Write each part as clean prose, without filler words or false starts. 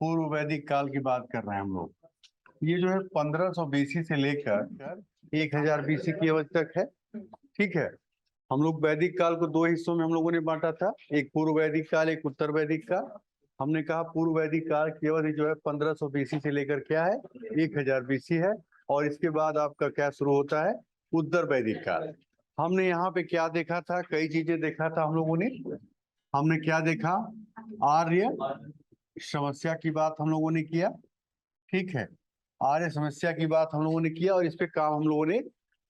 पूर्व वैदिक काल की बात कर रहे हैं हम लोग। ये जो है 1500 बीसी से लेकर 1000 बीसी की अवधि तक है। ठीक है, हम लोग वैदिक काल को दो हिस्सों में हम लोगों ने बांटा था, एक पूर्व वैदिक काल, एक उत्तर वैदिक काल। हमने कहा पूर्व वैदिक काल की अवधि जो है 1500 बीसी से लेकर क्या है 1000 बीसी है, और इसके बाद आपका क्या शुरू होता है उत्तर वैदिक काल। हमने यहाँ पे क्या देखा था, कई चीजें देखा था हम लोगों ने। हमने क्या देखा, आर्य समस्या की बात हम लोगों ने किया। ठीक है, आर्य समस्या की बात हम लोगों ने किया और इस पे काम हम लोगों ने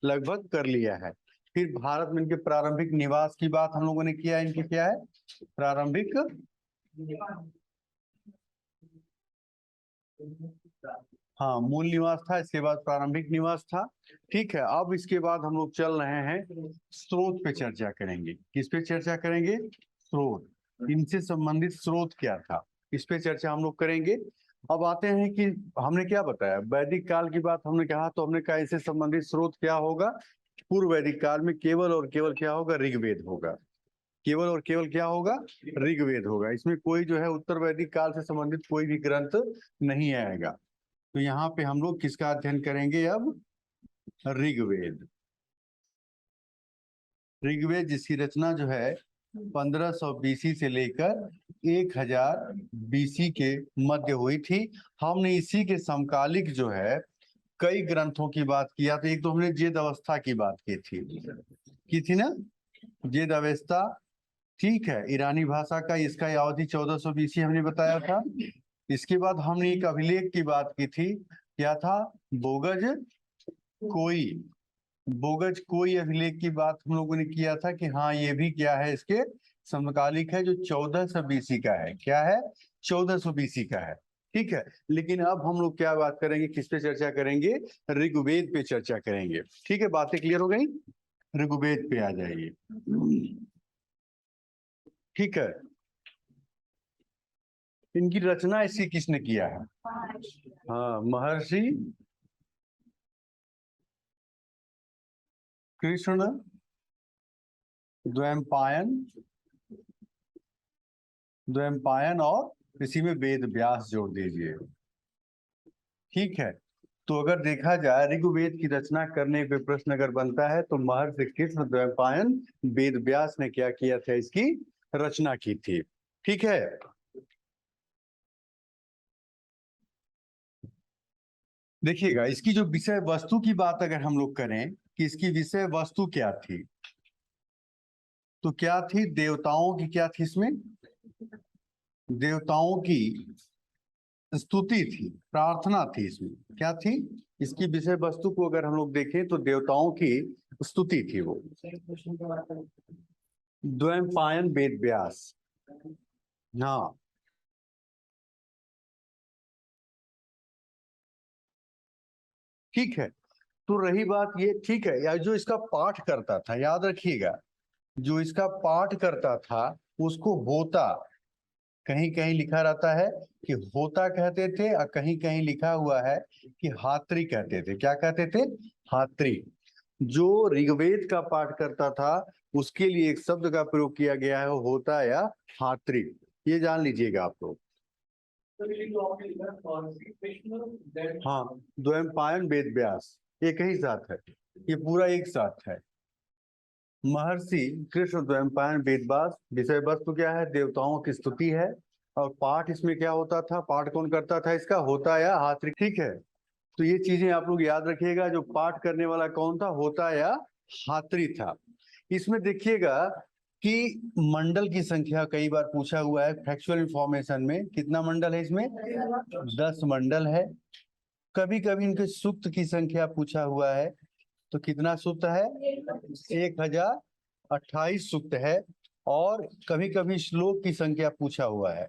लगभग कर लिया है। फिर भारत में इनके प्रारंभिक निवास की बात हम लोगों ने किया। इनके क्या है प्रारंभिक, हाँ मूल निवास था, इसके बाद प्रारंभिक निवास था। ठीक है, अब इसके बाद हम लोग चल रहे हैं स्रोत पे चर्चा करेंगे। किस पे चर्चा करेंगे, स्रोत, इनसे संबंधित स्रोत क्या था, इस पे चर्चा हम लोग करेंगे। अब आते हैं कि हमने क्या बताया, वैदिक काल की बात हमने कहा, तो हमने कहा इससे संबंधित स्रोत क्या होगा, पूर्व वैदिक काल में केवल और केवल क्या होगा, ऋग्वेद होगा। केवल और केवल क्या होगा, ऋग्वेद होगा। इसमें कोई जो है उत्तर वैदिक काल से संबंधित कोई भी ग्रंथ नहीं आएगा। तो यहाँ पे हम लोग किसका अध्ययन करेंगे, अब ऋग्वेद। ऋग्वेद जिसकी रचना जो है 1500 बीसी से लेकर 1000 बीसी के मध्य हुई थी। हमने इसी के समकालिक जो है कई ग्रंथों की बात किया। तो एक तो हमने जेद अवस्था की बात की थी ना, जेद अवस्था। ठीक है, ईरानी भाषा का, इसका अवधि 1400 बीसी हमने बताया था। इसके बाद हमने एक अभिलेख की बात की थी, क्या था, बोगज कोई, बोगज कोई अभिलेख की बात हम लोगों ने किया था कि हाँ ये भी क्या है इसके समकालिक है, जो 1400 बीसी का है। क्या है, 1400 बीसी का है। ठीक है, लेकिन अब हम लोग क्या बात करेंगे, किस पे चर्चा करेंगे, ऋग्वेद पे चर्चा करेंगे। ठीक है, बातें क्लियर हो गई, ऋग्वेद पे आ जाइए। ठीक है, इनकी रचना इसकी किसने किया है, हाँ महर्षि कृष्ण द्वैपायन और इसी में वेद व्यास जोड़ दीजिए। ठीक है, तो अगर देखा जाए ऋग्वेद की रचना करने पे प्रश्न अगर बनता है तो महर्षि कृष्ण द्वैपायन वेद व्यास ने क्या किया था, इसकी रचना की थी। ठीक है, देखिएगा इसकी जो विषय वस्तु की बात अगर हम लोग करें कि इसकी विषय वस्तु क्या थी, तो क्या थी, देवताओं की क्या थी इसमें, देवताओं की स्तुति थी, प्रार्थना थी। इसमें क्या थी, इसकी विषय वस्तु को अगर हम लोग देखें तो देवताओं की स्तुति थी वो। द्वैपायन वेद व्यास, हाँ ठीक है। तो रही बात ये, ठीक है, या जो इसका पाठ करता था, याद रखिएगा, जो इसका पाठ करता था उसको होता, कहीं कहीं लिखा रहता है कि होता कहते थे और कहीं कहीं लिखा हुआ है कि हात्री कहते थे। क्या कहते थे, हात्री। जो ऋग्वेद का पाठ करता था उसके लिए एक शब्द का प्रयोग किया गया है, होता या हात्री, ये जान लीजिएगा आप लोग। हाँ, द्वैपायन वेद व्यास एक ही साथ है, ये पूरा एक साथ है। महर्षि कृष्ण द्वैपायन वेद व्यास, विषय वस्तु क्या है, देवताओं की स्तुति है, और पाठ इसमें क्या होता था, पाठ कौन करता था इसका, होता या हात्री। ठीक है, तो ये चीजें आप लोग याद रखिएगा, जो पाठ करने वाला कौन था, होता या हात्री था। इसमें देखिएगा कि मंडल की संख्या कई बार पूछा हुआ है फैक्चुअल इंफॉर्मेशन में, कितना मंडल है इसमें, 10 मंडल है। कभी कभी इनके सूक्त की संख्या पूछा हुआ है, तो कितना सूक्त है, 1028 सूक्त है। और कभी कभी श्लोक की संख्या पूछा हुआ है,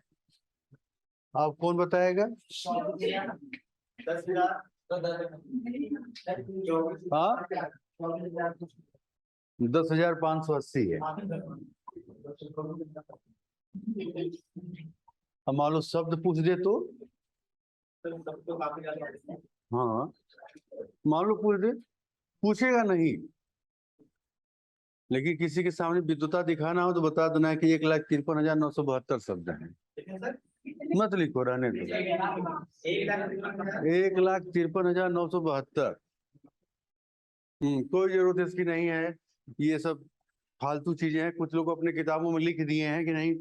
आप कौन बताएगा, हाँ 10,580 है। अब मान लो शब्द पूछ दे तो, हाँ मान लो पूछ दे, पूछेगा नहीं, लेकिन किसी के सामने विद्वता दिखाना हो तो बता देना है कि 1,53,972 शब्द हैं। मत लिखो, रहने दो। 1,53,972। कोई जरूरत इसकी नहीं है। ये सब फालतू चीजें हैं, कुछ लोग अपने किताबों में लिख दिए हैं कि नहीं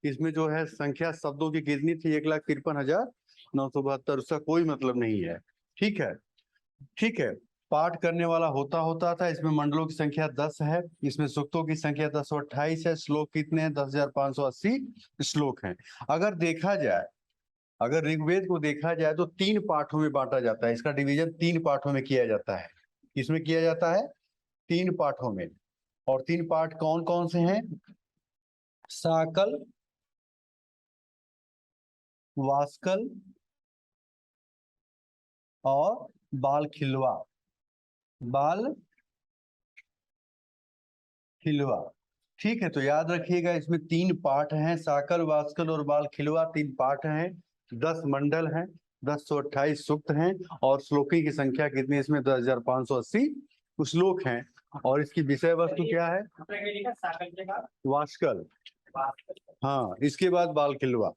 इसमें जो है संख्या शब्दों की कितनी थी, 1,53,972, उसका कोई मतलब नहीं है। ठीक है, ठीक है। पाठ करने वाला होता होता था। इसमें मंडलों की संख्या 10 है, इसमें सूक्तों की संख्या 1028 है, श्लोक कितने हैं, 10,580 श्लोक हैं। अगर देखा जाए, अगर ऋग्वेद को देखा जाए तो 3 पाठों में बांटा जाता है। इसका डिवीजन 3 पाठों में किया जाता है। किसमें किया जाता है? 3 पाठों में। और 3 पाठ कौन कौन से हैं? साकल, वास्कल और बाल खिलवा। बाल खिलवा, ठीक है। तो याद रखिएगा, इसमें 3 पाठ हैं, साकल, वास्कल और बाल खिलवा, 3 पाठ हैं, 10 मंडल हैं, 1028 सूक्त हैं, और श्लोकी की संख्या कितनी इसमें? 10,580 श्लोक हैं। और इसकी विषय वस्तु क्या है? वास्कल, हाँ, इसके बाद बाल खिलवा।